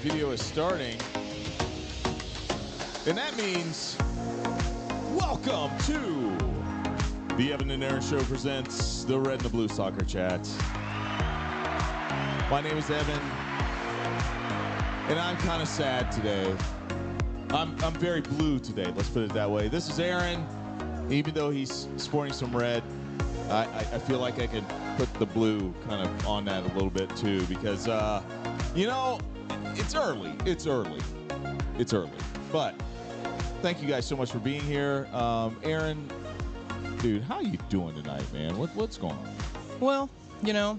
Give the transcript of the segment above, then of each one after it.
video is starting. And that means welcome to the Evan and Aaron Show presents the Red and the Blue Soccer Chat. My name is Evan, and I'm kind of sad today. I'm very blue today, let's put it that way. This is Aaron. Even though he's sporting some red, I feel like I can put the blue kind of on that a little bit too, because, you know, it's early. It's early. But thank you guys so much for being here. Aaron, dude, how you doing tonight, man? What's going on? Well, you know,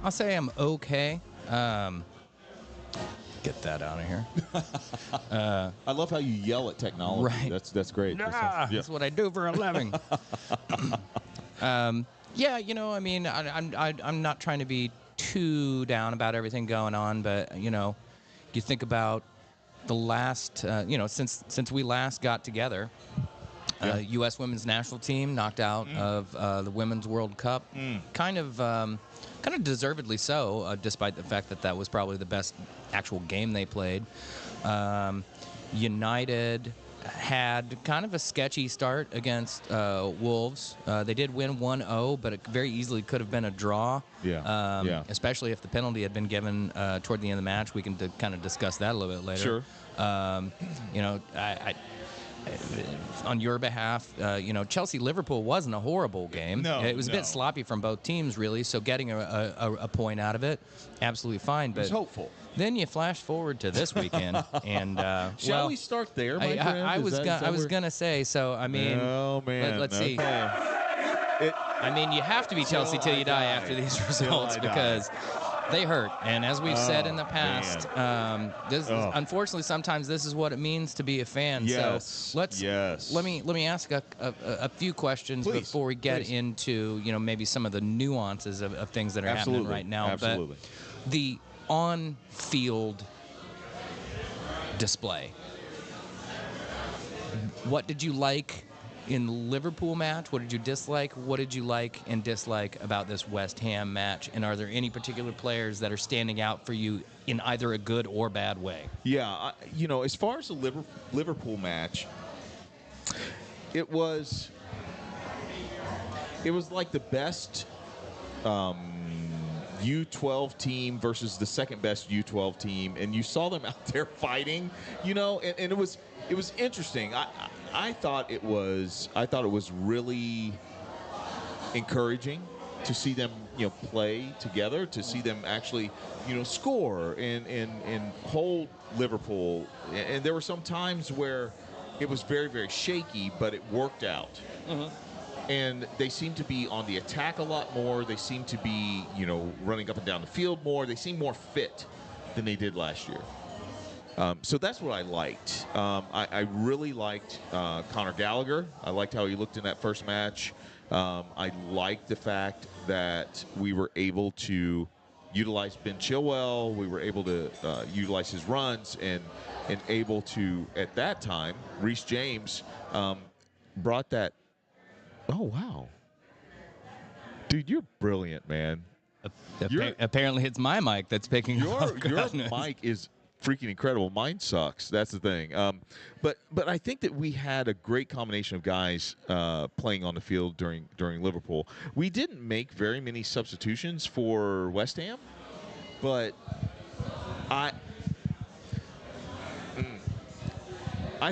I'll say I'm okay. Get that out of here. I love how you yell at technology. Right. That's great. That's what I do for a living. Yeah, you know, I mean, I'm not trying to be too down about everything going on, but you know, you think about the last, you know, since we last got together, U.S. women's national team knocked out of the Women's World Cup, kind of deservedly so, despite the fact that that was probably the best actual game they played. United had kind of a sketchy start against Wolves. They did win 1-0, but it very easily could have been a draw. Especially if the penalty had been given toward the end of the match. We can kind of discuss that a little bit later. Sure. You know, I on your behalf, you know, Chelsea-Liverpool wasn't a horrible game. No, it was a bit sloppy from both teams, really, so getting a point out of it, absolutely fine. But it's hopeful. Then you flash forward to this weekend, and shall we start there, my friend? I was gonna say. So I mean, oh man, let's see. I mean, you have to be Chelsea till you die after these results because they hurt. And as we've said in the past, unfortunately, sometimes this is what it means to be a fan. Yes. So let me ask a few questions before we get into, you know, maybe some of the nuances of things that are happening right now. Absolutely. But the on-field display. What did you like in the Liverpool match? What did you dislike? What did you like and dislike about this West Ham match? And are there any particular players that are standing out for you in either a good or bad way? Yeah, you know, as far as the Liverpool match, it was like the best U12 team versus the second best U12 team, and you saw them out there fighting, you know, and it was interesting. I thought it was really encouraging to see them, you know, play together, to see them actually, you know, score and hold Liverpool. And there were some times where it was very, very shaky, but it worked out. And they seem to be on the attack a lot more. They seem to be, you know, running up and down the field more. They seem more fit than they did last year. So that's what I liked. I really liked Conor Gallagher. I liked how he looked in that first match. I liked the fact that we were able to utilize Ben Chilwell. We were able to utilize his runs and able to, at that time, Reece James brought that. Oh, wow. Dude, you're brilliant, man. Apparently it's my mic that's picking up. Your mic is freaking incredible. Mine sucks. That's the thing. But I think that we had a great combination of guys playing on the field during Liverpool. We didn't make very many substitutions for West Ham, but I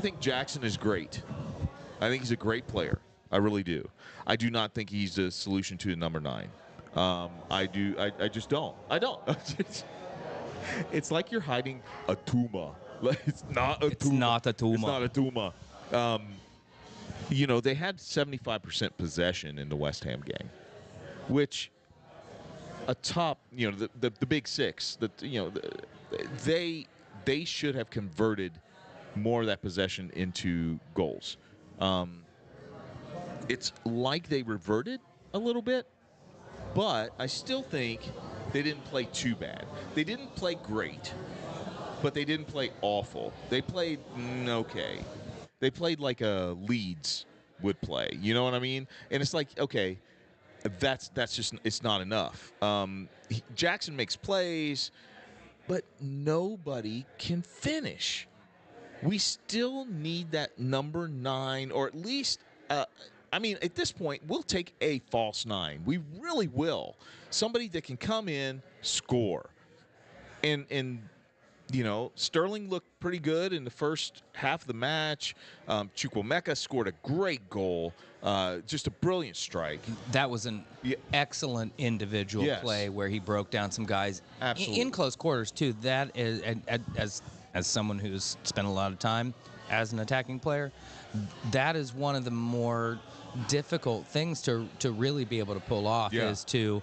think Jackson is great. I think he's a great player. I really do. I do not think he's the solution to the number 9. I just don't. I don't. It's like you're hiding a tumor. It's not a tumor. It's not a tumor. It's not a tumor. You know, they had 75% possession in the West Ham game, which a top, you know, the big six, you know, they should have converted more of that possession into goals. It's like they reverted a little bit, but I still think they didn't play too bad. They didn't play great, but they didn't play awful. They played okay. They played like a Leeds would play. You know what I mean? And it's like, okay, that's just, it's not enough. Jackson makes plays. but nobody can finish. We still need that number 9, or at least, I mean, at this point, we'll take a false 9. We really will. Somebody that can come in, score. And you know, Sterling looked pretty good in the first half of the match. Chukwuemeka scored a great goal, just a brilliant strike. That was an excellent individual play where he broke down some guys in close quarters too. That is, as someone who's spent a lot of time as an attacking player, that is one of the more difficult things to really be able to pull off, is to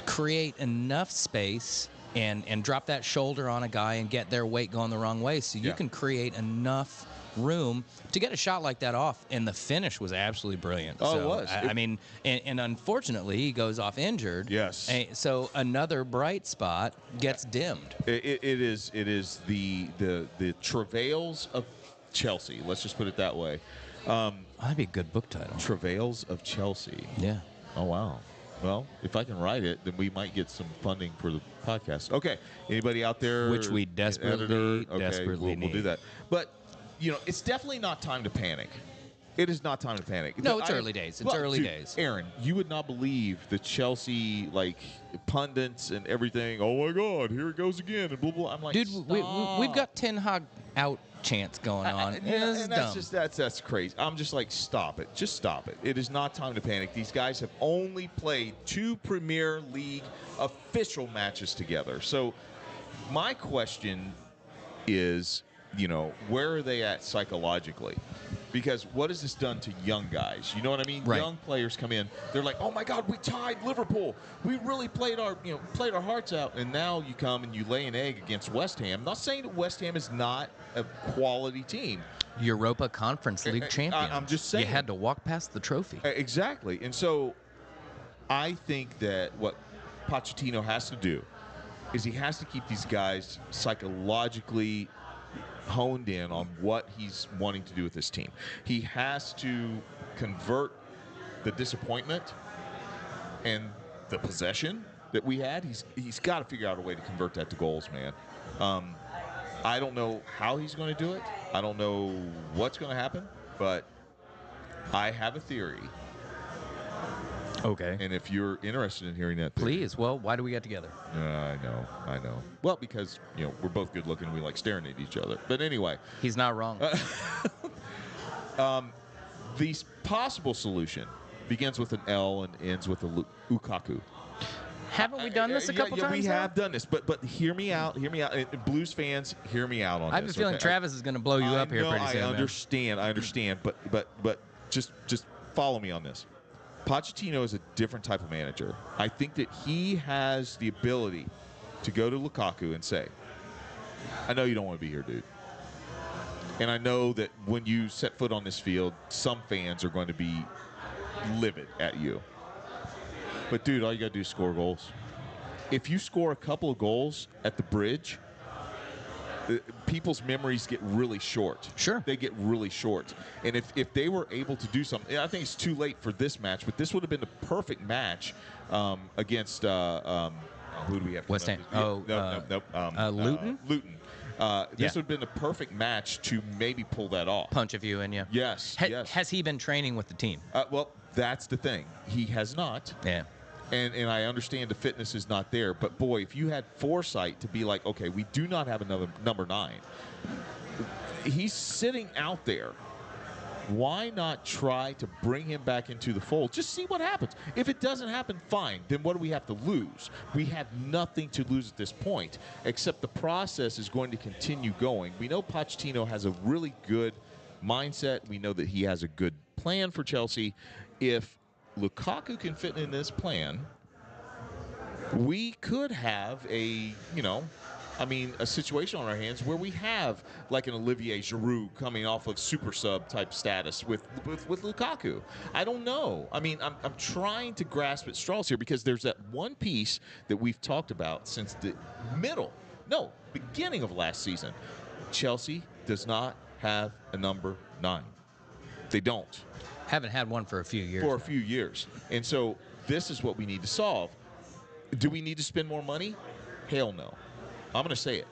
create enough space and drop that shoulder on a guy and get their weight going the wrong way, so you can create enough room to get a shot like that off. And the finish was absolutely brilliant. Oh, so, it was. I mean, and unfortunately, he goes off injured. Yes. So another bright spot gets dimmed. It is the travails of Chelsea. Let's just put it that way. That'd be a good book title. Travails of Chelsea. Yeah. Oh, wow. Well, if I can write it, then we might get some funding for the podcast. Okay. Anybody out there? Which we desperately need. We'll do that. But, you know, it's definitely not time to panic. It is not time to panic. No, it's early days. It's early days. Aaron, you would not believe the Chelsea, like, pundits and everything. Oh, my God, here it goes again, and blah, blah. I'm like, dude, we've got Ten Hag out chants going on. And that's crazy. I'm just like, stop it. Just stop it. It is not time to panic. These guys have only played 2 Premier League official matches together. So my question is, you know, where are they at psychologically? Because what has this done to young guys? You know what I mean? Right. Young players come in. They're like, "Oh my God, we tied Liverpool. We really played our hearts out." And now you come and you lay an egg against West Ham. I'm not saying that West Ham is not a quality team. Europa Conference League champion. I'm just saying. You had to walk past the trophy. Exactly. And so I think that what Pochettino has to do is he has to keep these guys psychologically honed in on what he's wanting to do with this team. He has to convert the disappointment and the possession that we had. He's got to figure out a way to convert that to goals, man. I don't know how he's going to do it. I don't know what's going to happen, but I have a theory. Okay. And if you're interested in hearing that theory, please. Well, why do we get together? I know. Well, because, you know, we're both good looking and we like staring at each other. But anyway. He's not wrong. The possible solution begins with an L and ends with a Lukaku. Haven't we done this a couple times? We have done this, but hear me out. And Blues fans, hear me out on this. I have a feeling Travis is going to blow you up here pretty soon. I understand, but just follow me on this. Pochettino is a different type of manager. I think that he has the ability to go to Lukaku and say, "I know you don't want to be here, dude. And I know that when you set foot on this field, some fans are going to be livid at you. But, dude, all you got to do is score goals. If you score a couple of goals at the Bridge, people's memories get really short. Sure. They get really short. And if they were able to do something, I think it's too late for this match, but this would have been the perfect match against, who do we have? West Ham. Luton? Luton. This would have been the perfect match to maybe pull that off. Punch a few in you. Yes. Has he been training with the team? Well, that's the thing. He has not. Yeah. And I understand the fitness is not there, but boy, if you had foresight to be like, okay, we do not have another number 9. He's sitting out there. Why not try to bring him back into the fold? Just see what happens. If it doesn't happen, fine. Then what do we have to lose? We have nothing to lose at this point, except the process is going to continue going. We know Pochettino has a really good mindset. We know that he has a good plan for Chelsea. If Lukaku can fit in this plan, we could have a situation on our hands where we have like an Olivier Giroud coming off of super sub type status with Lukaku. I don't know. I mean, I'm trying to grasp at straws here because there's that one piece that we've talked about since the beginning of last season. Chelsea does not have a number 9. They don't. Haven't had one for a few years. A few years. And so this is what we need to solve. Do we need to spend more money? Hell no. I'm going to say it.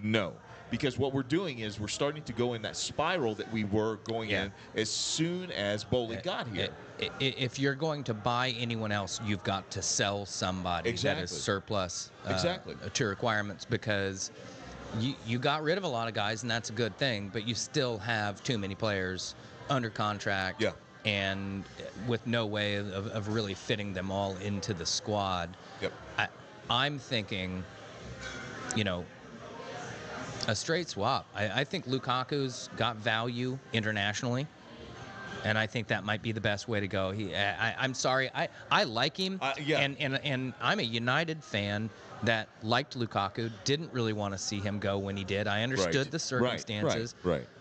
No. Because what we're doing is we're starting to go in that spiral that we were going in as soon as Boehly got here. If you're going to buy anyone else, you've got to sell somebody that is surplus to requirements, because you got rid of a lot of guys, and that's a good thing, but you still have too many players under contract and with no way of really fitting them all into the squad. I'm thinking, a straight swap. I think Lukaku's got value internationally, and I think that might be the best way to go. I'm sorry, I like him, and I'm a United fan that liked Lukaku, didn't really want to see him go when he did. I understood the circumstances.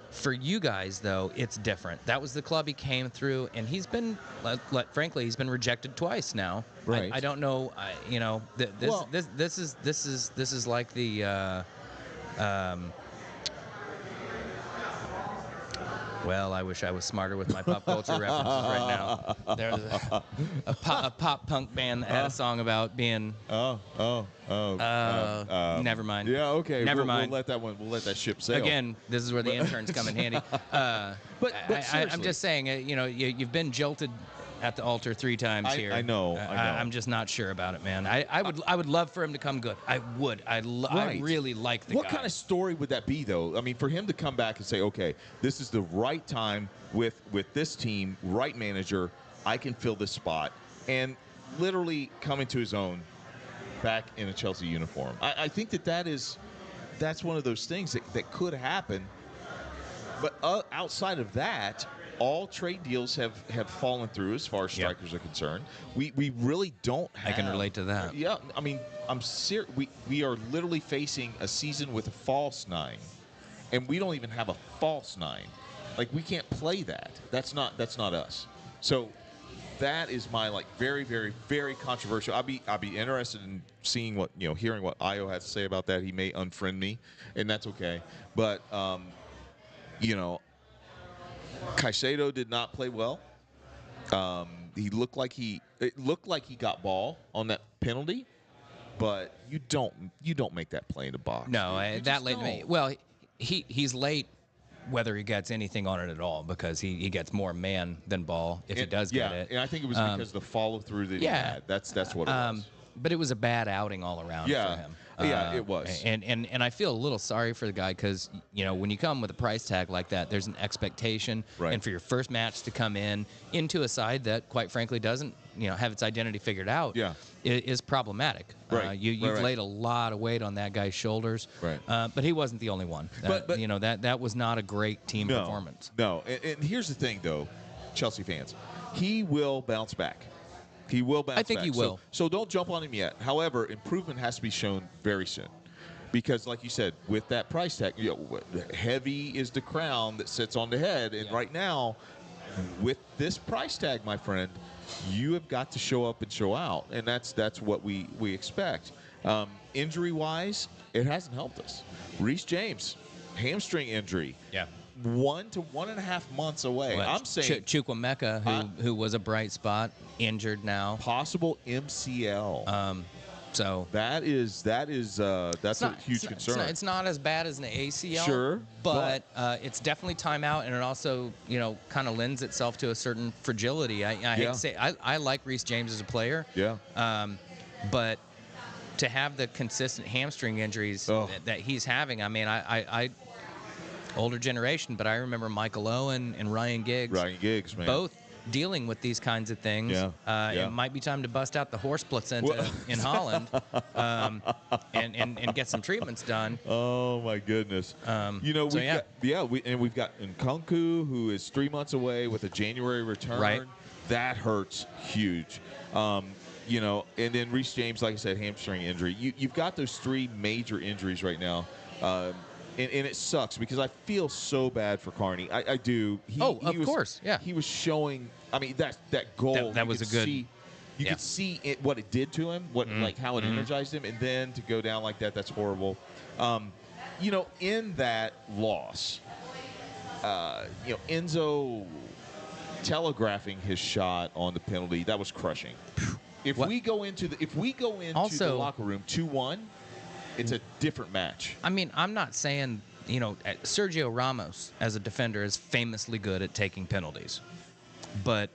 For you guys, though, it's different. That was the club he came through, and he's been, frankly, he's been rejected twice now. I don't know, this is like the. Well, I wish I was smarter with my pop culture references right now. There's a pop punk band that had a song about being. Never mind. Yeah, okay. Never mind. We'll let that ship sail. Again, this is where the interns come in handy. But I'm just saying, you've been jilted at the altar 3 times here. I know. I'm just not sure about it, man. I would love for him to come good. I would. I really like the guy. What kind of story would that be, though? I mean, for him to come back and say, okay, this is the right time with this team, right manager, I can fill this spot, and literally come into his own back in a Chelsea uniform. I think that's one of those things that could happen. But outside of that, all trade deals have fallen through as far as strikers are concerned. We really don't have. I can relate to that. Yeah, I mean, I'm serious. We are literally facing a season with a false 9, and we don't even have a false 9. Like, we can't play that. That's not us. So that is my very, very, very controversial. I'll be interested in seeing hearing what Io has to say about that. He may unfriend me, and that's okay. But Caicedo did not play well. It looked like he got ball on that penalty, but you don't make that play in the box. No, that late. Well, he's late whether he gets anything on it at all, because he gets more man than ball if he does get it. And I think it was because of the follow through that he had. That's what it was. But it was a bad outing all around for him. Yeah, it was. And I feel a little sorry for the guy, because, when you come with a price tag like that, there's an expectation. Right. And for your first match to come into a side that, quite frankly, doesn't, have its identity figured out is problematic. Right. You've laid a lot of weight on that guy's shoulders. Right. But he wasn't the only one. But that was not a great team performance. No. And here's the thing, though, Chelsea fans. He will bounce back. He will bounce back. I think he will. So don't jump on him yet. However, improvement has to be shown very soon. Because, like you said, with that price tag, heavy is the crown that sits on the head. And right now, with this price tag, my friend, you have got to show up and show out. And that's what we expect. Injury-wise, it hasn't helped us. Reece James, hamstring injury. Yeah. 1 to 1.5 months away. Well, I'm saying Chukwuemeka, who was a bright spot, injured now. Possible MCL. So that's a huge concern. It's not as bad as an ACL. Sure, but it's definitely timeout, and it also kind of lends itself to a certain fragility. I hate to say I like Reece James as a player. Yeah. But to have the consistent hamstring injuries that he's having, I mean, I older generation, but I remember Michail Owen and Ryan Giggs. Man. Both dealing with these kinds of things. It might be time to bust out the horse placenta in Holland and get some treatments done. Oh my goodness. We've got Nkunku, who is 3 months away with a January return. Right. That hurts huge. And then Reece James, like I said, hamstring injury. You've got those 3 major injuries right now. And it sucks because I feel so bad for Carney. I do. Of course. Yeah. He was showing. I mean, that goal. That was a good. You could see what it did to him. How it energized him, and then to go down like that. That's horrible. In that loss, Enzo telegraphing his shot on the penalty, that was crushing. If we go into the locker room 2-1. It's a different match. I mean, I'm not saying, Sergio Ramos as a defender is famously good at taking penalties. But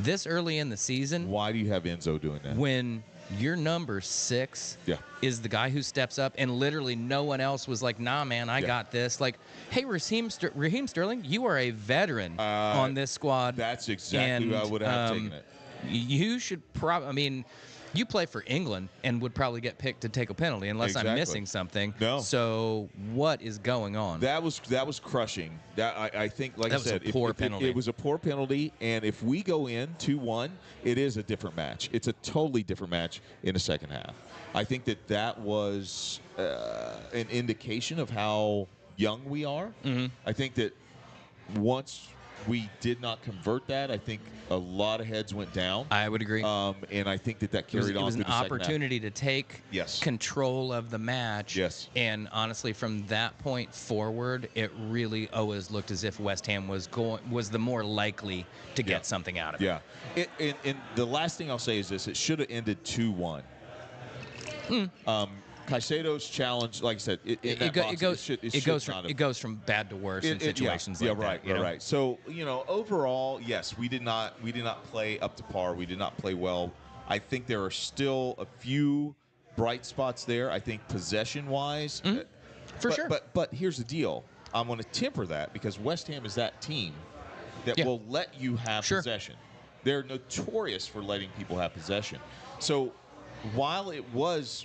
this early in the season, Why do you have Enzo doing that? when your number 6 is the guy who steps up and literally no one else was like, nah, man, I got this. Like, hey, Raheem Sterling, you are a veteran on this squad. That's exactly who I would have taken it. You should probably, I mean, you play for England and would probably get picked to take a penalty unless I'm missing something. No. So what is going on? That was crushing. That I think, like I said, was a poor penalty. It was a poor penalty, and if we go in 2-1, it is a different match. It's a totally different match in the second half. I think that was an indication of how young we are. Mm-hmm. I think that once we did not convert that, I think a lot of heads went down. I would agree. And I think that carried on. It was through an the second opportunity to take control of the match. Yes. And honestly, from that point forward, it really always looked as if West Ham was the more likely to get something out of it. Yeah. And the last thing I'll say is this: it should have ended 2-1. Caicedo's challenge, like I said, it goes from bad to worse in situations like that. Right. So overall, yes, we did not play up to par. We did not play well. I think there are still a few bright spots there. I think possession-wise, for sure. But here's the deal: I'm going to temper that because West Ham is that team that will let you have possession. They're notorious for letting people have possession. So while it was,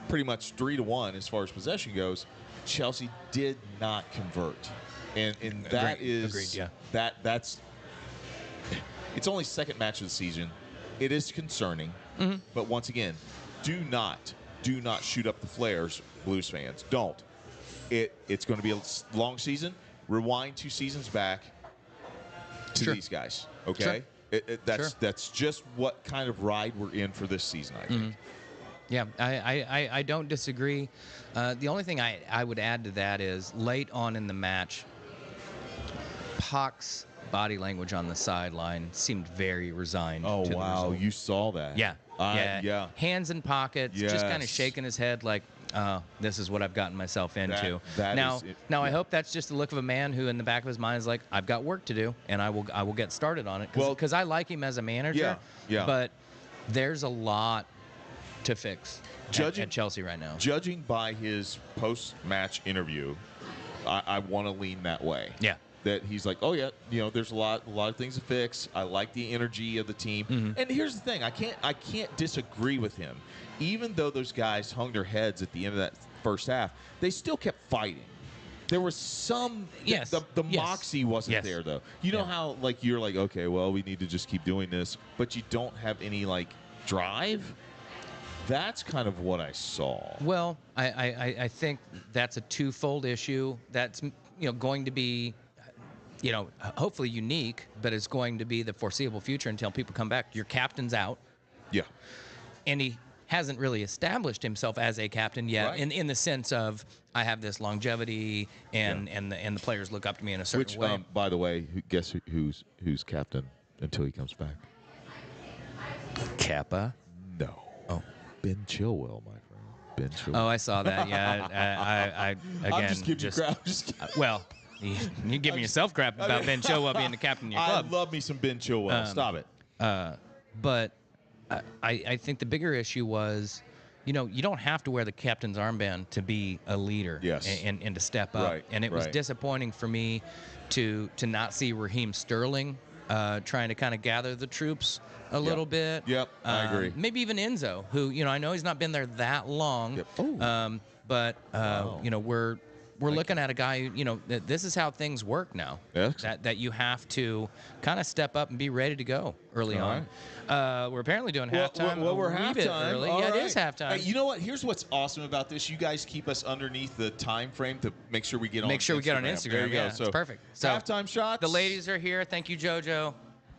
pretty much 3-1 as far as possession goes, Chelsea did not convert, and that is that's it's only second match of the season. It is concerning, but once again, do not shoot up the flares, Blues fans. Don't. It's going to be a long season. Rewind 2 seasons back to these guys. Okay, that's just what kind of ride we're in for this season, I think. Yeah, I don't disagree. The only thing I would add to that is late on in the match, Poch's body language on the sideline seemed very resigned. Oh, to the wow. result. You saw that. Yeah. Hands in pockets, just kind of shaking his head like, this is what I've gotten myself into. Now, I hope that's just the look of a man who in the back of his mind is like, I've got work to do, and I will get started on it. Because I like him as a manager, but there's a lot to fix at Chelsea right now. Judging by his post-match interview, I want to lean that way. Yeah. That he's like, oh yeah, there's a lot of things to fix. I like the energy of the team. And here's the thing, I can't disagree with him. Even though those guys hung their heads at the end of that first half, they still kept fighting. There was some the moxie wasn't there though. You know how you're like, okay, well, we need to just keep doing this, but you don't have any drive. That's kind of what I saw. Well, I think that's a twofold issue. That's going to be hopefully unique, but it's going to be the foreseeable future until people come back. Your captain's out. Yeah. And he hasn't really established himself as a captain yet, in the sense of I have this longevity and the players look up to me in a certain way. By the way, guess who's captain until he comes back? Kappa? No. Oh. Ben Chilwell, my friend. Ben Chilwell. Oh, I saw that. Yeah. I again, I'm just giving you crap. Well, you're giving yourself crap about Ben Chilwell being the captain of your club. I love me some Ben Chilwell. Stop it. But I think the bigger issue was, you don't have to wear the captain's armband to be a leader and to step up. Right, and it was disappointing for me to not see Raheem Sterling trying to kind of gather the troops a little bit. Yep, I agree. Maybe even Enzo, who, I know he's not been there that long. Yep. But we're looking at a guy who, this is how things work now. Yes. That you have to kind of step up and be ready to go early on. We're apparently doing halftime. Well, we're halftime. Bit early. It is halftime. Hey, you know what? Here's what's awesome about this. You guys keep us underneath the time frame to make sure we get on Instagram. There you go. So, it's perfect. So halftime shots. The ladies are here. Thank you, JoJo.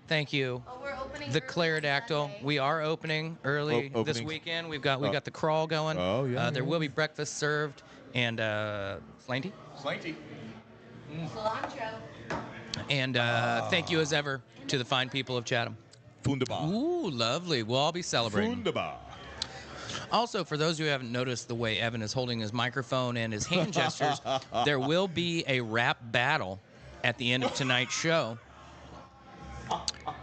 Thank you. Oh, we're opening the Claridactyl. We are opening early this weekend. We've got the crawl going. Oh yeah. There will be breakfast served and Slanty. Cilantro. And thank you as ever to the fine people of Chatham. Fundaba. Ooh, lovely. We'll all be celebrating. Fundaba. Also, for those who haven't noticed the way Evan is holding his microphone and his hand gestures, there will be a rap battle at the end of tonight's show.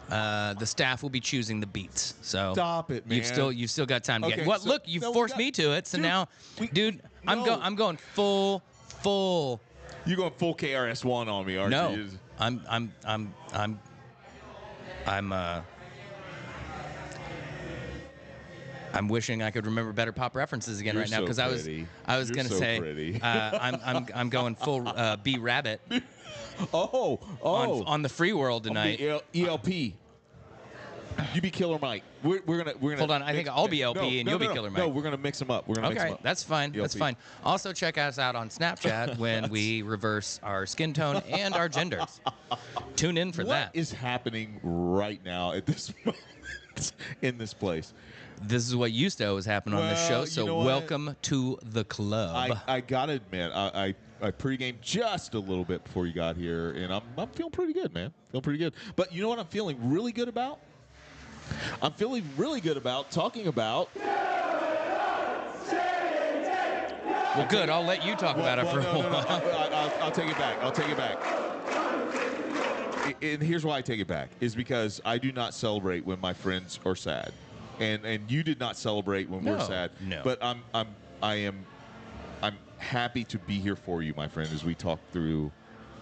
The staff will be choosing the beats. So stop it, man. You've still got time to Okay, get. What? so- Look, you forced me to it. So Dude, now, I'm going full. You're going full KRS-One on me, aren't No, you? I'm wishing I could remember better pop references again right now because I was going to say I'm going full B Rabbit. On the free world tonight. ELP. You be Killer Mike. We're gonna hold on. I think I'll be LP and you'll be Killer Mike. No, we're gonna mix them up. We're gonna mix them Okay, up. that's fine. ELP. That's fine. Also, check us out on Snapchat when we reverse our skin tone and our genders. Tune in for that. What is happening right now at this moment in this place? This is what used to always happen on this show. you So know what? welcome to the club. I gotta admit, I pre-gamed just a little bit before you got here, and I'm feeling pretty good, man. Feeling pretty good. But you know what I'm feeling really good about? I'm feeling really good about talking about. Well, good. I'll let you talk about it for a while. I'll take it back. I'll take it back. And here's why I take it back is because I do not celebrate when my friends are sad, and you did not celebrate when we're sad. No. But I'm happy to be here for you, my friend, as we talk through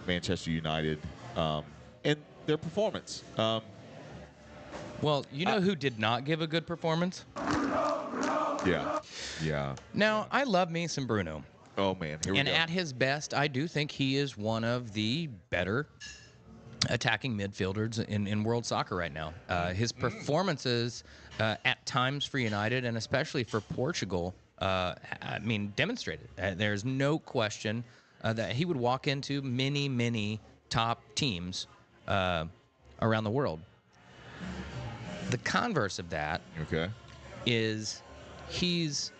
Manchester United and their performance. Well, you know who did not give a good performance? Yeah. Now, I love me some Bruno. Oh, man, here we And go. at his best, I do think he is one of the better attacking midfielders in world soccer right now. His performances at times for United and especially for Portugal, demonstrated. There's no question that he would walk into many top teams around the world. The converse of that is he's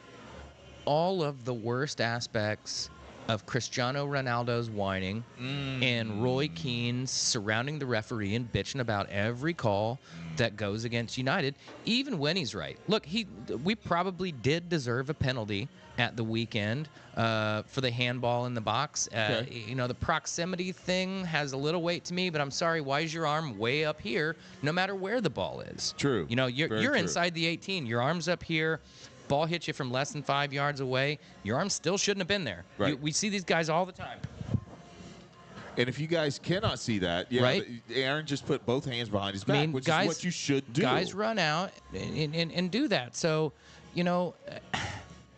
all of the worst aspects of Cristiano Ronaldo's whining and Roy Keane's surrounding the referee and bitching about every call that goes against United, even when he's right. Look, we probably did deserve a penalty at the weekend for the handball in the box. The proximity thing has a little weight to me, but I'm sorry, why is your arm way up here no matter where the ball is? True. You're true. inside the 18. Your arm's up here. Ball hits you from less than 5 yards away. Your arm still shouldn't have been there. Right. We see these guys all the time. And if you guys cannot see that, Right. Aaron just put both hands behind his back, which is what you should do. Guys run out and do that. So,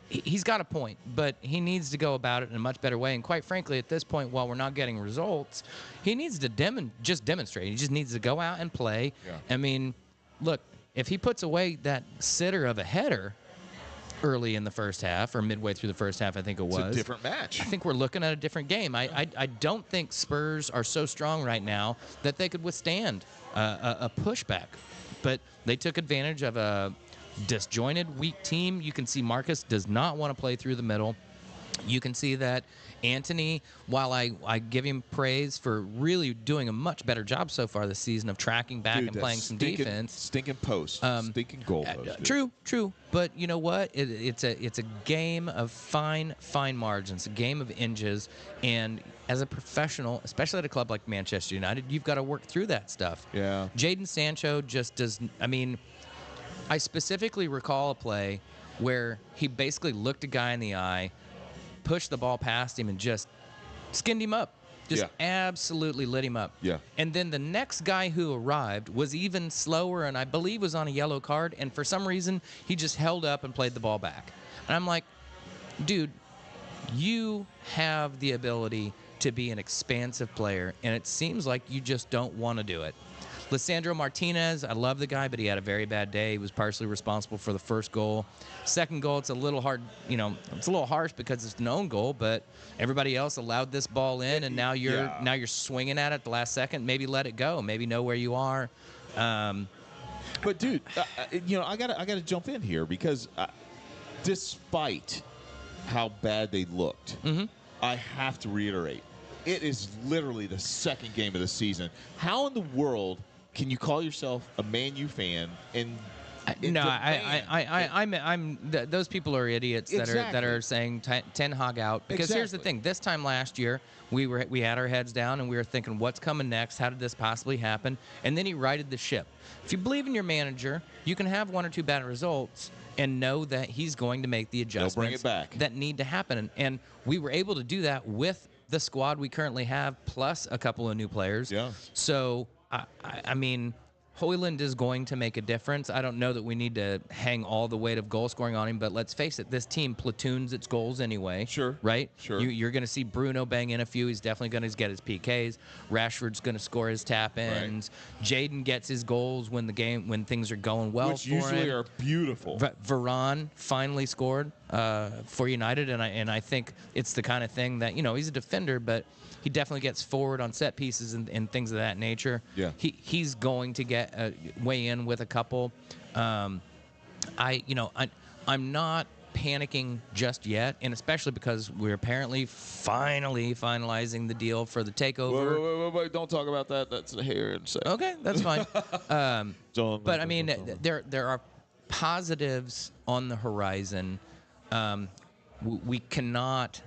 he's got a point, but he needs to go about it in a much better way. And quite frankly, at this point, while we're not getting results, he needs to just demonstrate. He just needs to go out and play. Yeah. I mean, look, if he puts away that sitter of a header early in the first half or midway through the first half, I think it was. It's a different match. I think we're looking at a different game. I don't think Spurs are so strong right now that they could withstand a pushback. But they took advantage of a disjointed, weak team. You can see Marcus does not want to play through the middle. You can see that Anthony, while I give him praise for really doing a much better job so far this season of tracking back and playing some defense. Stinking post. Stinking goal post. True. But you know what? It's a game of fine margins, a game of inches. And as a professional, especially at a club like Manchester United, you've got to work through that stuff. Yeah. Jadon Sancho just does. I specifically recall a play where he basically looked a guy in the eye, pushed the ball past him, and just skinned him up. Just absolutely lit him up. Yeah. And then the next guy who arrived was even slower and I believe was on a yellow card. And for some reason, he just held up and played the ball back. And I'm like, dude, you have the ability to be an expansive player, and it seems like you just don't want to do it. Lisandro Martinez, I love the guy, but he had a very bad day. He was partially responsible for the first goal. Second goal, it's a little hard, it's a little harsh because it's an own goal, but everybody else allowed this ball in, and now you're swinging at it the last second. Maybe let it go. Maybe know where you are. But dude, I gotta jump in here because despite how bad they looked, I have to reiterate, it is literally the second game of the season. How in the world can you call yourself a Man U fan and Those people are idiots that are saying Ten Hag out. Because here's the thing: this time last year, we had our heads down and we were thinking, what's coming next? How did this possibly happen? And then he righted the ship. If you believe in your manager, you can have 1 or 2 bad results and know that he's going to make the adjustments that need to happen. And we were able to do that with the squad we currently have, plus a couple of new players. Yeah. So I mean, Højlund is going to make a difference. I don't know that we need to hang all the weight of goal scoring on him, but let's face it, this team platoons its goals anyway. Sure. Right? Sure. You're going to see Bruno bang in a few. He's definitely going to get his PKs. Rashford's going to score his tap-ins. Right. Jaden gets his goals when things are going well which for him. Which usually are beautiful. Varane finally scored for United, and I think it's the kind of thing that, he's a defender, but he definitely gets forward on set pieces and things of that nature. Yeah. He's going to get weigh in with a couple. I'm not panicking just yet, and especially because we're apparently finally finalizing the deal for the takeover. Wait, don't talk about that. That's here in a second. Okay, that's fine. But I mean, there are positives on the horizon. We cannot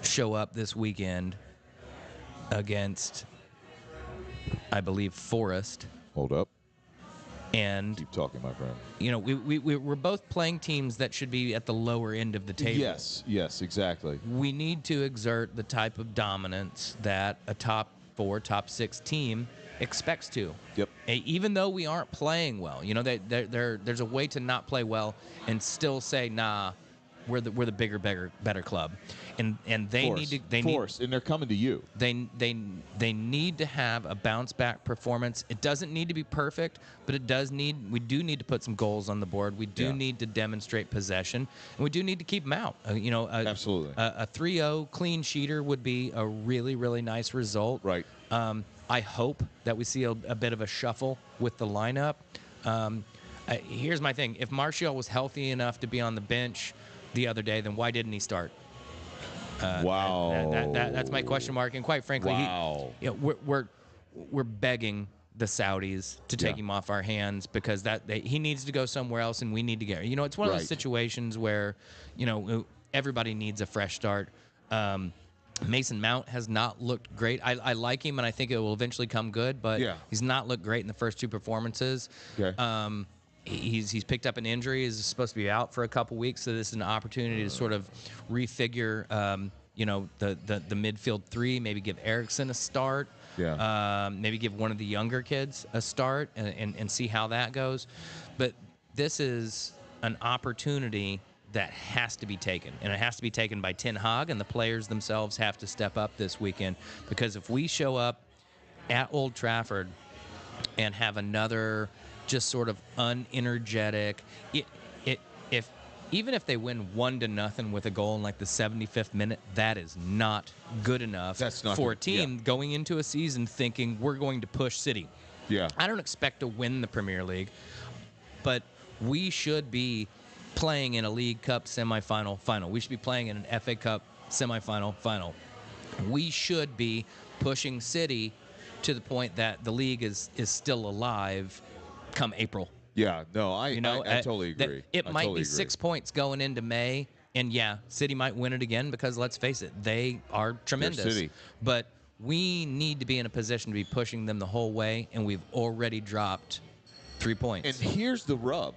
show up this weekend against, I believe, Forest. Hold up. And keep talking, my friend. We're both playing teams that should be at the lower end of the table. Yes, exactly. We need to exert the type of dominance that a top 4, top 6 team expects to. Yep. Even though we aren't playing well, there's a way to not play well and still say, nah, we're the bigger, better club, and they need to and they're coming to you. They need to have a bounce back performance. It doesn't need to be perfect, but we do need to put some goals on the board. We do need to demonstrate possession, and we do need to keep them out. Absolutely. A 3-0 clean sheeter would be a really, really nice result. Right. I hope that we see a bit of a shuffle with the lineup. Here's my thing: if Martial was healthy enough to be on the bench the other day, then why didn't he start? Wow. That's my question mark. And quite frankly, wow. we're begging the Saudis to take him off our hands because he needs to go somewhere else, and we need to get. It's one of those situations where, everybody needs a fresh start. Mason Mount has not looked great. I like him, and I think it will eventually come good, but he's not looked great in the first 2 performances. Okay. He's picked up an injury. He's supposed to be out for a couple weeks, so this is an opportunity to sort of refigure, the midfield 3. Maybe give Eriksen a start. Yeah. Maybe give one of the younger kids a start and see how that goes. But this is an opportunity that has to be taken, and it has to be taken by Ten Hag, and the players themselves have to step up this weekend, because if we show up at Old Trafford and have another just sort of unenergetic, even if they win 1-0 with a goal in like the 75th minute, that is not good enough for a team going into a season thinking we're going to push City. Yeah. I don't expect to win the Premier League, but we should be playing in a League Cup semifinal final. We should be playing in an FA Cup semifinal final. We should be pushing City to the point that the league is still alive come April. Yeah, no, I totally agree. It might be 6 points going into May, and City might win it again because, let's face it, they are tremendous. They're City. But we need to be in a position to be pushing them the whole way, and we've already dropped 3 points. And here's the rub.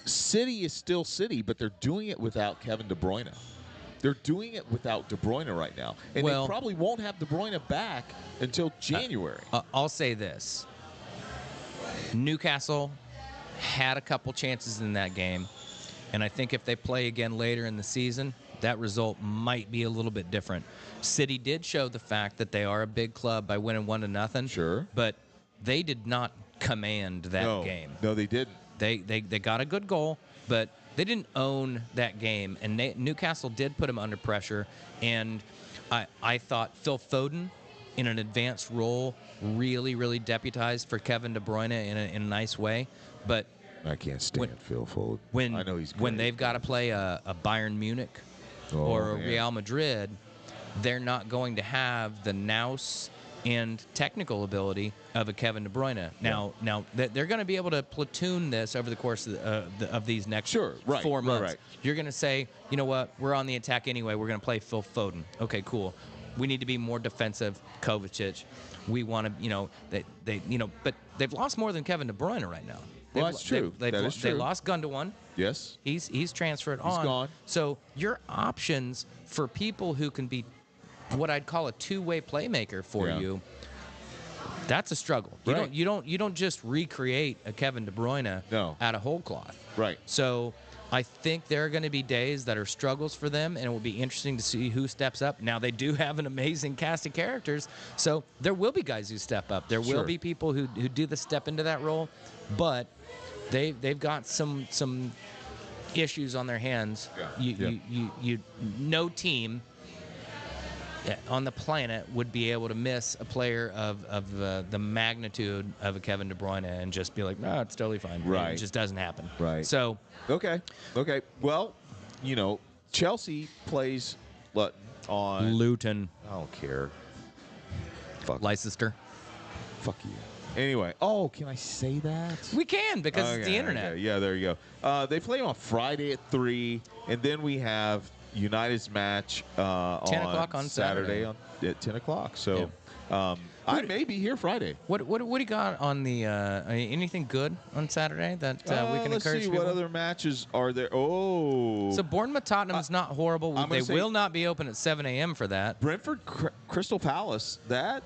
City is still City, but they're doing it without Kevin De Bruyne. They're doing it without De Bruyne right now. And they probably won't have De Bruyne back until January. I'll say this. Newcastle had a couple chances in that game, and I think if they play again later in the season, that result might be a little bit different. City did show the fact that they are a big club by winning 1-0. Sure. But they did not command that game. No, they didn't. They got a good goal, but they didn't own that game. And Newcastle did put them under pressure. And I thought Phil Foden, in an advanced role, really, really deputized for Kevin De Bruyne in a nice way. But I can't stand Phil Foden. I know he's great. When they've got to play a Bayern Munich or a Real Madrid, they're not going to have the nous and technical ability of a Kevin De Bruyne. Now they're going to be able to platoon this over the course of these next 4 months. Right. You're going to say, you know what, we're on the attack anyway. We're going to play Phil Foden. Okay, cool. We need to be more defensive. Kovacic. We want to, but they've lost more than Kevin De Bruyne right now. Well, that's true. That is true. They lost Gundogan. Yes. He's transferred on. He's gone. So your options for people who can be what I'd call a two-way playmaker for you, that's a struggle. You don't just recreate a Kevin De Bruyne out of whole cloth. Right. So I think there are going to be days that are struggles for them, and it will be interesting to see who steps up. Now, they do have an amazing cast of characters, so there will be guys who step up. There will be people who do the step into that role, but they've got some issues on their hands. No team on the planet would be able to miss a player of the magnitude of a Kevin De Bruyne and just be like, no, it's totally fine. Right. It just doesn't happen. Right. So. Okay. Well, Chelsea plays on Luton. I don't care. Fuck. Leicester. Fuck you. Anyway. Oh, can I say that? We can because it's the internet. Okay. Yeah, there you go. They play on Friday at 3, and then we have United's match 10 o'clock on Saturday. At 10 o'clock. So I may be here Friday. What do you got on the anything good on Saturday that we can encourage people? Let's see, what other matches are there? So Bournemouth Tottenham is not horrible. They will not be open at 7 a.m. for that. Brentford Crystal Palace, that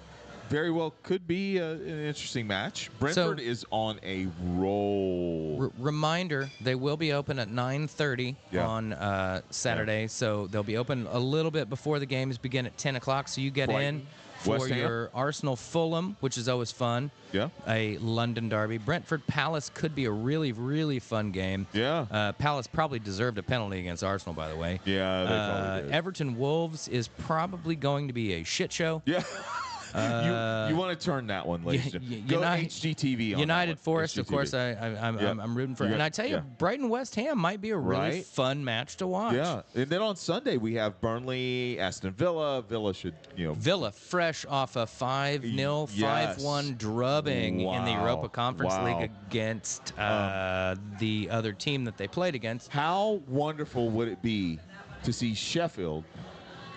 very well could be an interesting match. Brentford is on a roll. Reminder, they will be open at 9:30 on Saturday, so they'll be open a little bit before the games begin at 10 o'clock, so you get in for your Arsenal Fulham, which is always fun. Yeah. A London derby. Brentford Palace could be a really, really fun game. Yeah. Palace probably deserved a penalty against Arsenal, by the way. Yeah, they probably did. Everton Wolves is probably going to be a shit show. Yeah. You want to turn that one, ladies and gentlemen. Go HGTV on United Forest, of course, I'm rooting for. And I tell you, Brighton West Ham might be a really fun match to watch. Yeah, and then on Sunday we have Burnley, Aston Villa. Villa should, Villa fresh off a 5-0, 5-1 drubbing in the Europa Conference League against the other team that they played against. How wonderful would it be to see Sheffield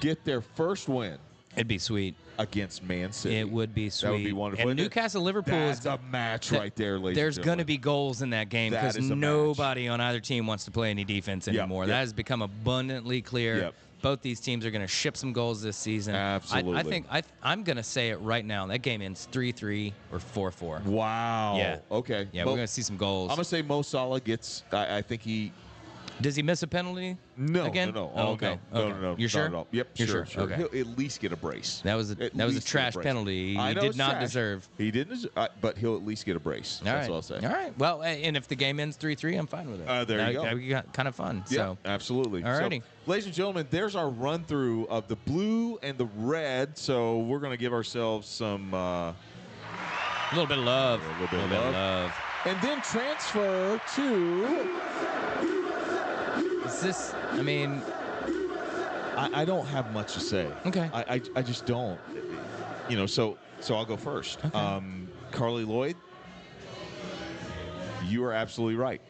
get their first win? It'd be sweet. Against Man City. It would be sweet. That would be wonderful. And Newcastle Liverpool is a match right there, ladies and There's gentlemen. going to be goals in that game because nobody on either team wants to play any defense anymore. That has become abundantly clear. Both these teams are going to ship some goals this season. Absolutely. I think I'm going to say it right now. That game ends 3-3 or 4-4. Wow. Yeah. Okay. Yeah, we're going to see some goals. I'm going to say Mo Salah gets. I think he. Does he miss a penalty? No, again? No. Oh, okay. No. You sure? Not at all. Yep. You're sure. Okay. He'll at least get a brace. That was a trash penalty. He did not deserve. He didn't, but he'll at least get a brace. That's what I'll say. All right. Well, and if the game ends 3-3, I'm fine with it. There you go. That would be kind of fun. Yeah, so. absolutely. All righty. So, ladies and gentlemen, there's our run through of the blue and the red. So we're going to give ourselves some. A little bit of love. A little bit of love. And then transfer to. Is this? I mean, I don't have much to say. Okay. I just don't. So I'll go first. Okay. Carly Lloyd, you are absolutely right.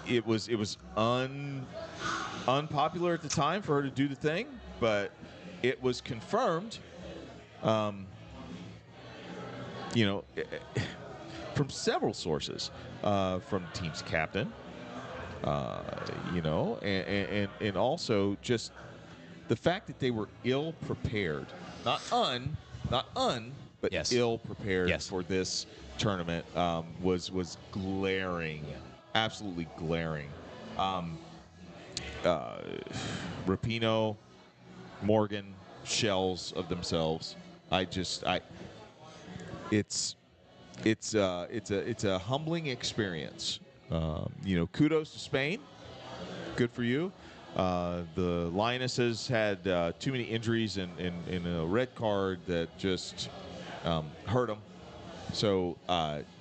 It was unpopular at the time for her to do the thing, but it was confirmed. From several sources, from the team's captain, and also just the fact that they were ill prepared, not but ill prepared for this tournament was glaring, absolutely glaring. Rapinoe, Morgan, shells of themselves. It's a humbling experience. Kudos to Spain. Good for you. The Lionesses had too many injuries and a red card that just hurt them. So,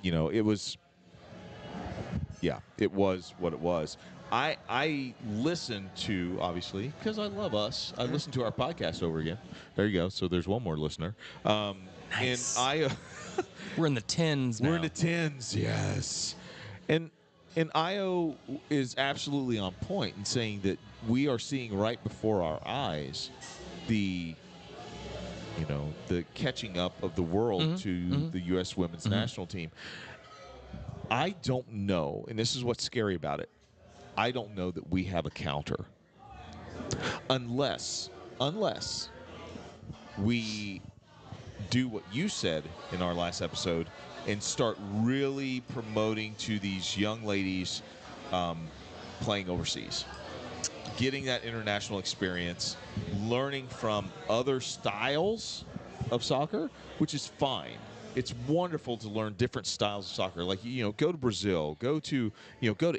it was, Yeah, it was what it was. I listen to, obviously, because I love us, I listen to our podcast over again. There you go. So there's one more listener. Nice. And We're in the tens now. we're in the tens, yes. And Io is absolutely on point in saying that we are seeing right before our eyes the catching up of the world to the U.S. women's national team. I don't know, and this is what's scary about it, I don't know that we have a counter. Unless we do what you said in our last episode and start really promoting to these young ladies playing overseas. Getting that international experience, learning from other styles of soccer, which is fine. It's wonderful to learn different styles of soccer. Like, go to Brazil, go to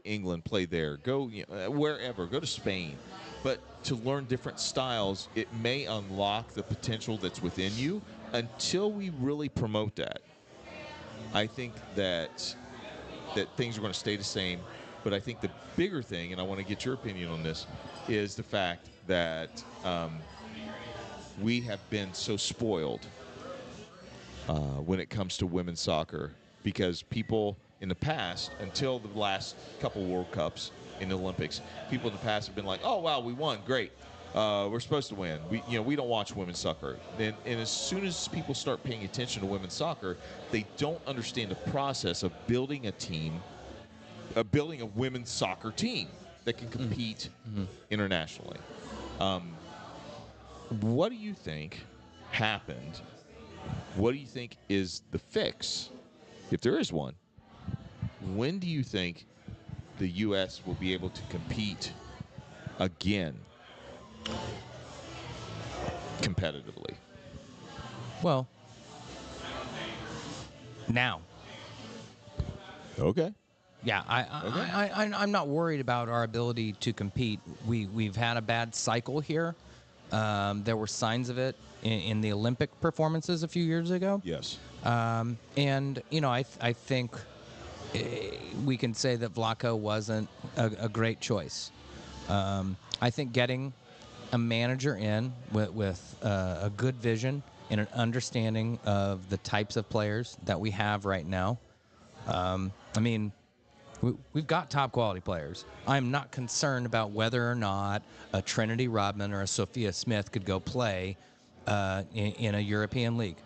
England, play there, go wherever, go to Spain. But to learn different styles, it may unlock the potential that's within you. Until we really promote that, I think that things are going to stay the same. But I think the bigger thing, and I want to get your opinion on this, is the fact that we have been so spoiled when it comes to women's soccer, because people in the past, until the last couple World Cups in the Olympics, people in the past have been like, "Oh wow, we won, great. We're supposed to win. We don't watch women's soccer." And as soon as people start paying attention to women's soccer, they don't understand the process of building a team. Building a women's soccer team that can compete internationally. What do you think happened? What do you think is the fix, if there is one? When do you think the U.S. will be able to compete again competitively? Well, now. Okay. Yeah, I'm not worried about our ability to compete. We've had a bad cycle here. There were signs of it in the Olympic performances a few years ago. Yes. And I think we can say that Vlaco wasn't a great choice. I think getting a manager in with a good vision and an understanding of the types of players that we have right now. We've got top quality players. I'm not concerned about whether or not a Trinity Rodman or a Sophia Smith could go play in a European league.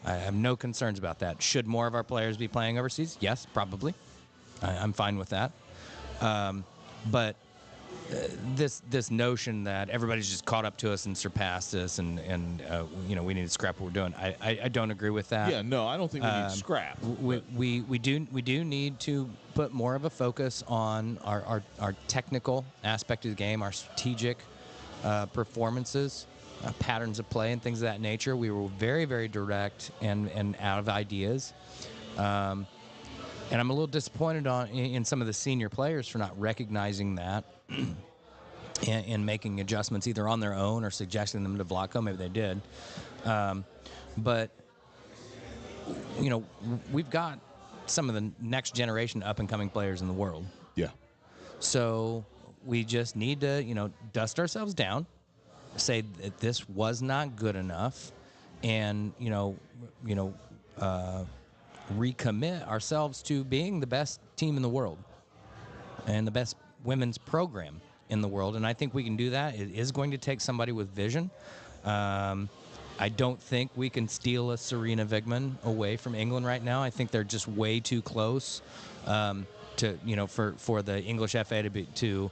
I have no concerns about that. Should more of our players be playing overseas? Yes, probably. I'm fine with that. But this notion that everybody's just caught up to us and surpassed us, and we need to scrap what we're doing. I don't agree with that. Yeah, no, I don't think we need to scrap. We do need to put more of a focus on our technical aspect of the game, our strategic performances, patterns of play, and things of that nature. We were very, very direct and out of ideas. And I'm a little disappointed in some of the senior players for not recognizing that and making adjustments either on their own or suggesting them to Vlaco. Maybe they did. But we've got some of the next generation up-and-coming players in the world. Yeah. So we just need to, dust ourselves down, say that this was not good enough, and, recommit ourselves to being the best team in the world and the best women's program in the world. And I think we can do that. It is going to take somebody with vision. I don't think we can steal a Serena Wigman away from England right now. I think they're just way too close for the English FA to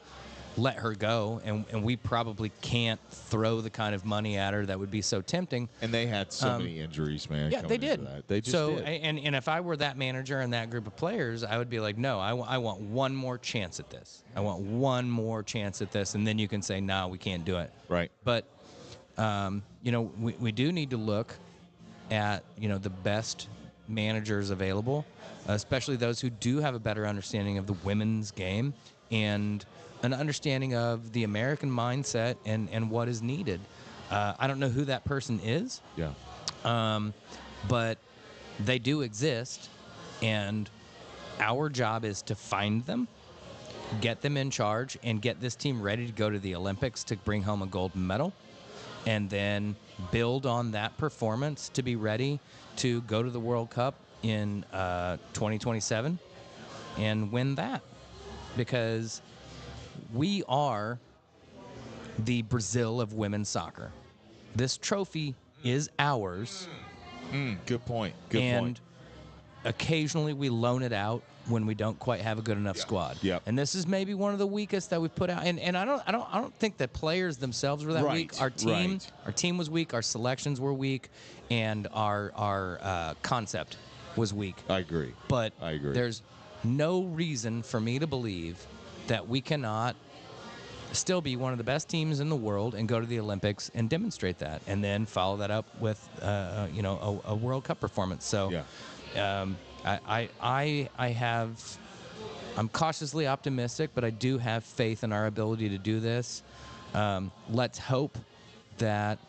let her go, and we probably can't throw the kind of money at her that would be so tempting. And they had so many injuries, man. Yeah, they did. They just did. And if I were that manager and that group of players, I would be like, no, I want one more chance at this. I want one more chance at this, and then you can say, no, we can't do it. Right. But we do need to look at the best managers available, especially those who do have a better understanding of the women's game and an understanding of the American mindset and what is needed. I don't know who that person is. Yeah. But they do exist, and Our job is to find them, get them in charge, and get this team ready to go to the Olympics to bring home a gold medal, and then build on that performance to be ready to go to the World Cup in 2027 and win that. Because we are the Brazil of women's soccer. This trophy is ours. Good point. Good point. Occasionally we loan it out when we don't quite have a good enough squad. Yep. And this is maybe one of the weakest that we've put out. And I don't think the players themselves were that weak. Our team was weak. Our selections were weak, and our concept was weak. I agree. But I agree. There's no reason for me to believe that we cannot still be one of the best teams in the world and go to the Olympics and demonstrate that, and then follow that up with a World Cup performance. So. Yeah. I'm cautiously optimistic, but I do have faith in our ability to do this. Let's hope that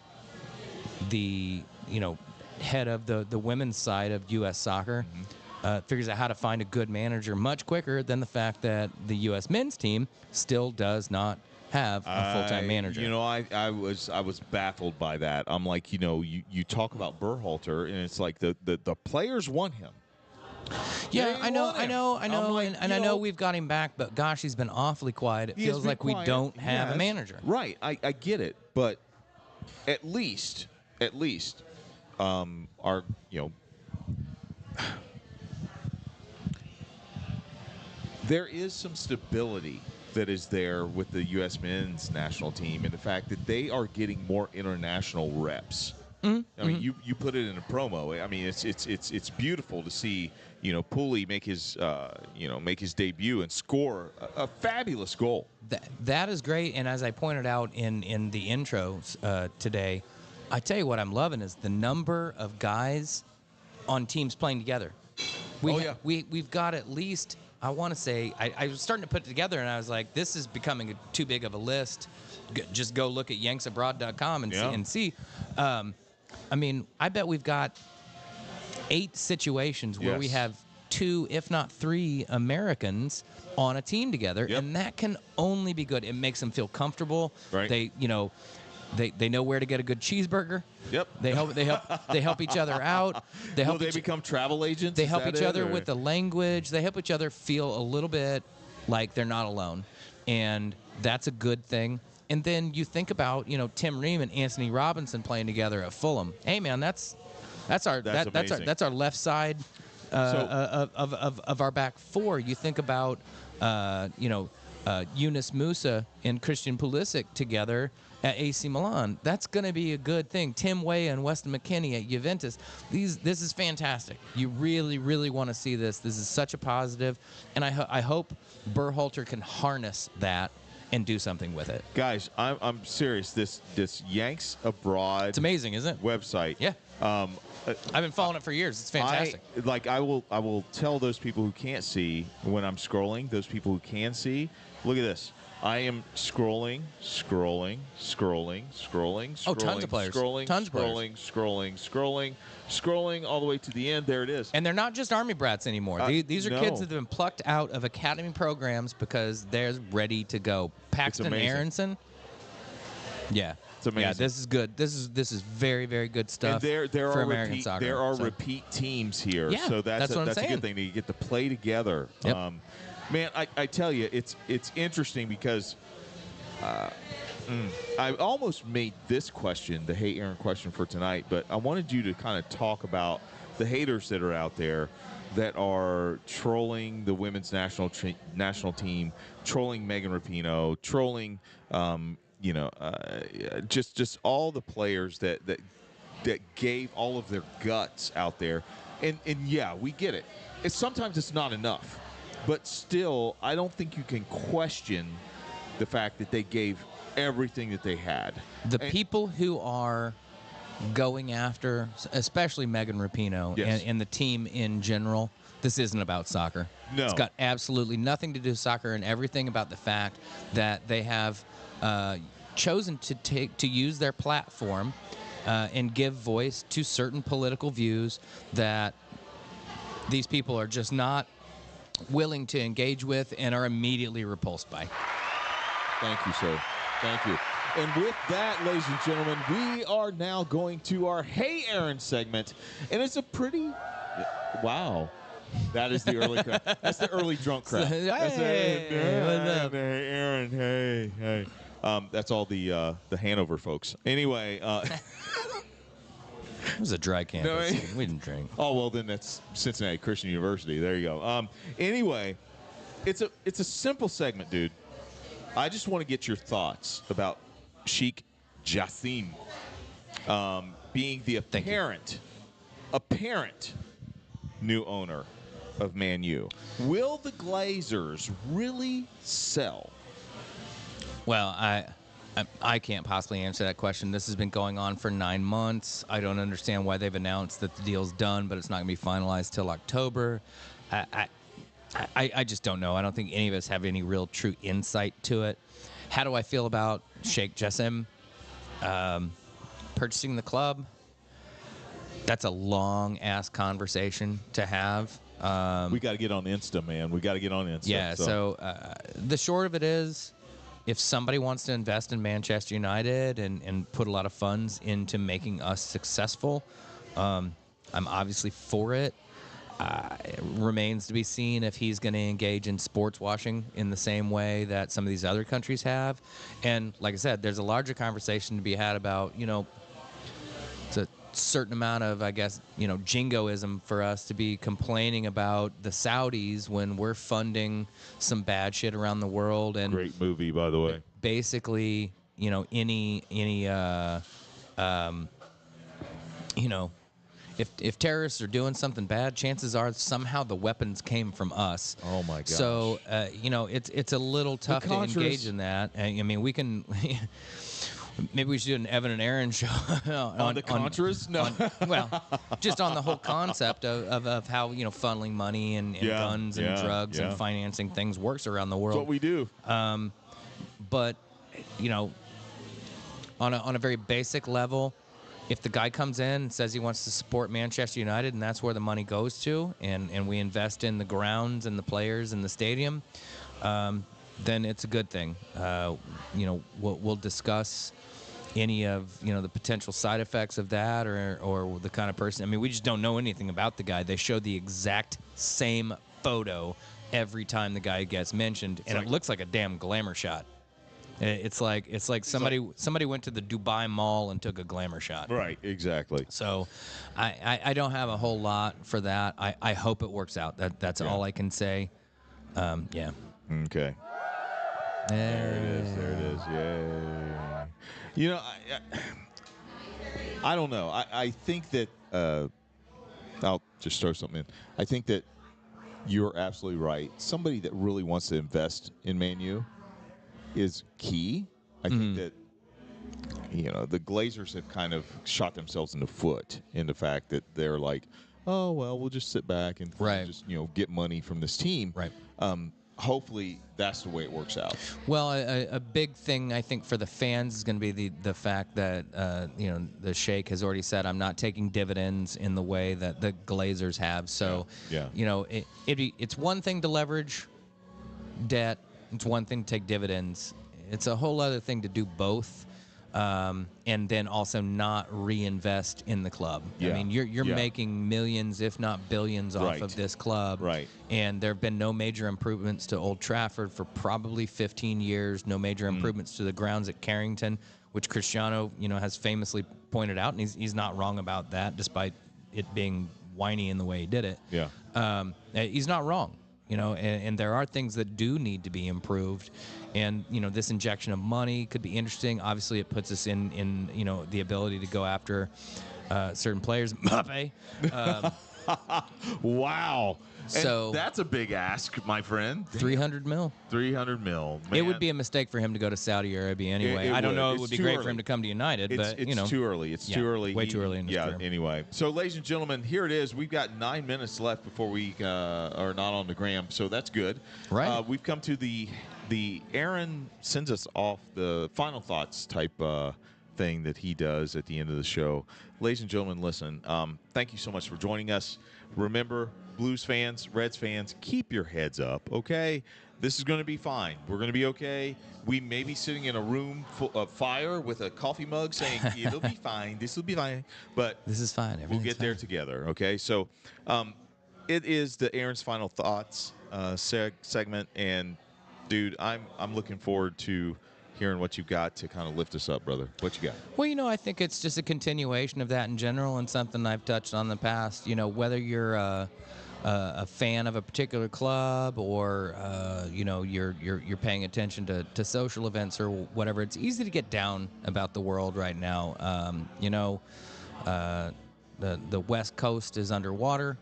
the head of the women's side of U.S. soccer figures out how to find a good manager much quicker than the fact that the U.S. men's team still does not have a full-time manager. I was baffled by that. I'm like, you talk about Berhalter, and it's like the players want him. Yeah, I know, like, and I know we've got him back, but gosh, he's been awfully quiet. It feels like we don't have a manager. Right, I get it, but at least, our there is some stability that is there with the U.S. men's national team, and the fact that they are getting more international reps. I mean, you put it in a promo. I mean, it's beautiful to see Pooley make his debut and score a fabulous goal. That is great. And as I pointed out in the intro today, I tell you what I'm loving is the number of guys on teams playing together. We've got at least, I want to say, I was starting to put it together, and I was like, this is becoming too big of a list. Just go look at yanksabroad.com and see. I mean, I bet we've got 8 situations where we have 2, if not 3, Americans on a team together, and that can only be good. It makes them feel comfortable. Right. They know where to get a good cheeseburger. Yep. They help each other out. Will they become travel agents? They help each other with the language. They help each other feel a little bit like they're not alone, and that's a good thing. And then you think about Tim Ream and Anthony Robinson playing together at Fulham. Hey man, that's our left side of our back four. You think about Yunus Musa and Christian Pulisic together at AC Milan. That's going to be a good thing. Tim Weah and Weston McKennie at Juventus. This is fantastic. You really, really want to see this. This is such a positive, and I hope Berhalter can harness that and do something with it. Guys, I'm serious. This Yanks Abroad. It's amazing, isn't it? Website. Yeah. I've been following it for years. It's fantastic. I will tell those people who can't see when I'm scrolling. Those people who can see, look at this. I am scrolling. Oh, tons of players. Scrolling all the way to the end. There it is. And they're not just Army brats anymore. These are kids that have been plucked out of academy programs because they're ready to go. Paxton Aronson. Yeah. It's amazing. Yeah, this is good. This is very, very good stuff and there for are American soccer. There are repeat teams here. Yeah, so that's what I'm a saying. good thing that you get to play together. Yep. Man, I tell you, it's interesting because I almost made this question the Hey Aaron question for tonight, but I wanted you to kind of talk about the haters that are out there that are trolling the women's national team, trolling Megan Rapinoe, trolling just all the players that gave all of their guts out there, and yeah, we get it. Sometimes it's not enough. But still, I don't think you can question the fact that they gave everything that they had. People who are going after, especially Megan Rapinoe and the team in general, this isn't about soccer. No. It's got absolutely nothing to do with soccer and everything about the fact that they have chosen to use their platform and give voice to certain political views that these people are just not willing to engage with and are immediately repulsed by. Thank you, sir. Thank you. And with that, ladies and gentlemen, we are now going to our Hey Aaron segment. And it's a pretty, wow. That is the early crowd. That's the early drunk crowd. Hey, what's up? Hey, Aaron, hey. That's all the Hanover folks. Anyway. It was a dry campus. We didn't drink. Oh, well, then that's Cincinnati Christian University. There you go. Anyway, it's a simple segment, dude. I just want to get your thoughts about Sheikh Jassim being the apparent new owner of Man U. Will the Glazers really sell? Well, I can't possibly answer that question. This has been going on for 9 months. I don't understand why they've announced that the deal's done, but it's not going to be finalized till October. I just don't know. I don't think any of us have any real true insight to it. How do I feel about Sheikh Jassim purchasing the club? That's a long-ass conversation to have. We got to get on Insta, man. We got to get on Insta. Yeah, so the short of it is, if somebody wants to invest in Manchester United and put a lot of funds into making us successful, I'm obviously for it. It remains to be seen if he's going to engage in sports washing in the same way that some of these other countries have. And like I said, there's a larger conversation to be had about, it's a certain amount of, I guess, jingoism for us to be complaining about the Saudis when we're funding some bad shit around the world. And great movie, by the way. Basically, if terrorists are doing something bad, chances are somehow the weapons came from us. Oh my gosh. So it's a little tough to engage in that. I mean, we can. Maybe we should do an Evan and Aaron show on the Contras. Just on the whole concept of how funneling money and guns and drugs and financing things works around the world. That's what we do. But on a very basic level, if the guy comes in and says he wants to support Manchester United and that's where the money goes to, and we invest in the grounds and the players and the stadium, then it's a good thing. We'll discuss any of the potential side effects of that or the kind of person. I mean, we just don't know anything about the guy. They show the exact same photo every time the guy gets mentioned, and it looks like a damn glamour shot. It's like somebody went to the Dubai Mall and took a glamour shot. Right, exactly. So I don't have a whole lot for that. I hope it works out. That's all I can say. Yeah. Okay. There it is. Yay. I don't know. I think that I'll just throw something in. I think that you're absolutely right. Somebody that really wants to invest in Man U is key. I think that the Glazers have kind of shot themselves in the foot in the fact that they're like, oh well, we'll just sit back and just get money from this team. Right. Hopefully that's the way it works out. Well, a big thing I think for the fans is going to be the fact that the Sheikh has already said, I'm not taking dividends in the way that the Glazers have. So it's one thing to leverage debt. It's one thing to take dividends. It's a whole other thing to do both, and then also not reinvest in the club. Yeah. I mean, you're making millions, if not billions, off of this club. Right. And there have been no major improvements to Old Trafford for probably 15 years. No major improvements to the grounds at Carrington, which Cristiano, has famously pointed out, and he's not wrong about that, despite it being whiny in the way he did it. Yeah. He's not wrong. And there are things that do need to be improved. And, this injection of money could be interesting. Obviously, it puts us in the ability to go after certain players. Mbappe. Wow. So and that's a big ask, my friend. 300 mil. 300 mil. Man. It would be a mistake for him to go to Saudi Arabia anyway. I don't know. It would be great for him to come to United, but it's too early. It's too early. Way too early in his career. Anyway. So, ladies and gentlemen, here it is. We've got 9 minutes left before we are not on the gram, so that's good. Right. We've come to the Aaron sends us off the final thoughts type thing that he does at the end of the show. Ladies and gentlemen, listen. Thank you so much for joining us. Remember, Blues fans, Reds fans, keep your heads up, okay? This is going to be fine. We're going to be okay. We may be sitting in a room full of fire with a coffee mug saying, it'll be fine, this will be fine. But This is fine. we'll get there together, okay? So it is the Aaron's Final Thoughts segment. And, dude, I'm looking forward to hearing what you've got to kind of lift us up, brother. What you got? Well, I think it's just a continuation of that in general, and something I've touched on in the past. Whether you're a fan of a particular club, or you're paying attention to social events or whatever, it's easy to get down about the world right now. The West Coast is underwater.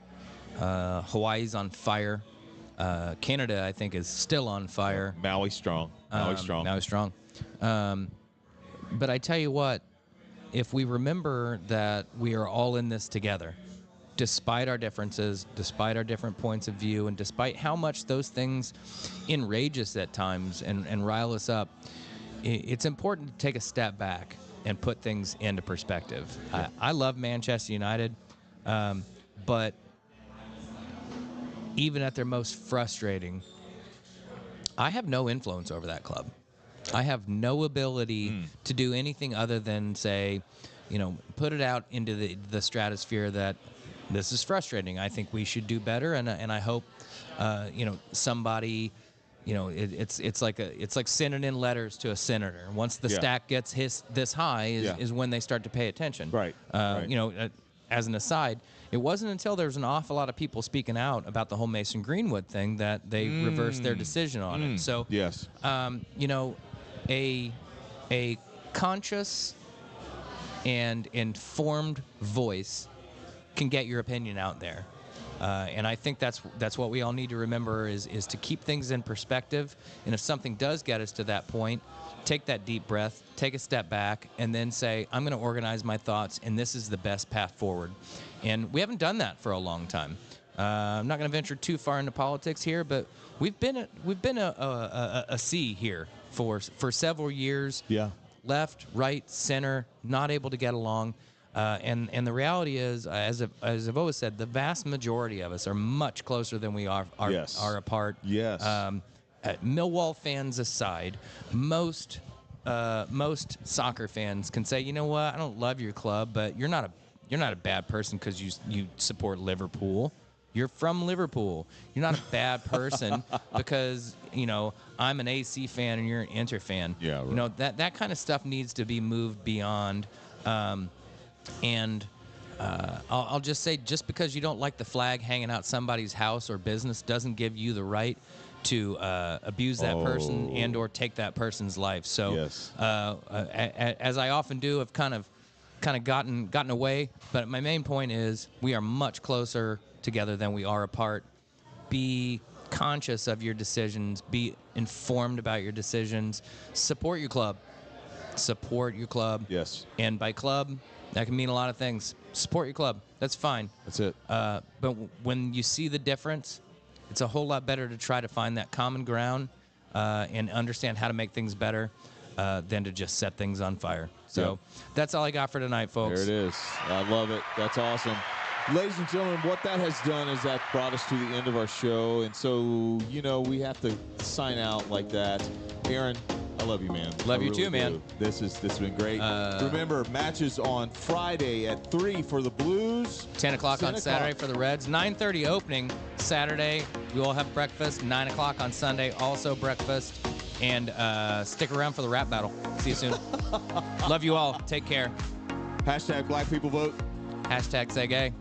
Hawaii's on fire. Canada, I think, is still on fire. Maui strong. Maui strong. But I tell you what, if we remember that we are all in this together, despite our differences, despite our different points of view, and despite how much those things enrage us at times and rile us up, it's important to take a step back and put things into perspective. Yeah. I love Manchester United, but even at their most frustrating, I have no influence over that club. I have no ability to do anything other than say, put it out into the stratosphere that this is frustrating. I think we should do better, and I hope, somebody, it's like sending in letters to a senator. Once the stack gets this high is when they start to pay attention. Right. As an aside, it wasn't until there was an awful lot of people speaking out about the whole Mason Greenwood thing that they reversed their decision on it. So, yes. A conscious and informed voice can get your opinion out there. And I think that's what we all need to remember is to keep things in perspective. And if something does get us to that point, take that deep breath, take a step back, and then say, I'm going to organize my thoughts, and this is the best path forward. And we haven't done that for a long time. I'm not going to venture too far into politics here, but we've been a C here for several years. Yeah. Left, right, center, not able to get along. And the reality is, as I've always said, the vast majority of us are much closer than we are apart. Yes. Millwall fans aside, most soccer fans can say, you know what, I don't love your club, but you're not a bad person because you support Liverpool. You're from Liverpool. You're not a bad person because, I'm an AC fan and you're an Inter fan. Yeah, right. That kind of stuff needs to be moved beyond. I'll just say, just because you don't like the flag hanging out somebody's house or business doesn't give you the right to abuse that person and or take that person's life. So, yes. As I often do, I've kind of gotten away. But my main point is, we are much closer together than we are apart. Be conscious of your decisions. Be informed about your decisions. Support your club. Yes. And by club, that can mean a lot of things. Support your club. That's fine. That's it. But when you see the difference, it's a whole lot better to try to find that common ground and understand how to make things better than to just set things on fire. So that's all I got for tonight, folks. There it is. I love it. That's awesome. Ladies and gentlemen, what that has done is that brought us to the end of our show. And so, we have to sign out like that. Aaron, I love you, man. Love you too, man. This has been great. Remember, matches on Friday at 3 for the Blues. 10 o'clock on Saturday for the Reds. 9:30 opening Saturday. We all have breakfast. 9 o'clock on Sunday, also breakfast. And stick around for the rap battle. See you soon. Love you all. Take care. #BlackPeopleVote. #SayGay.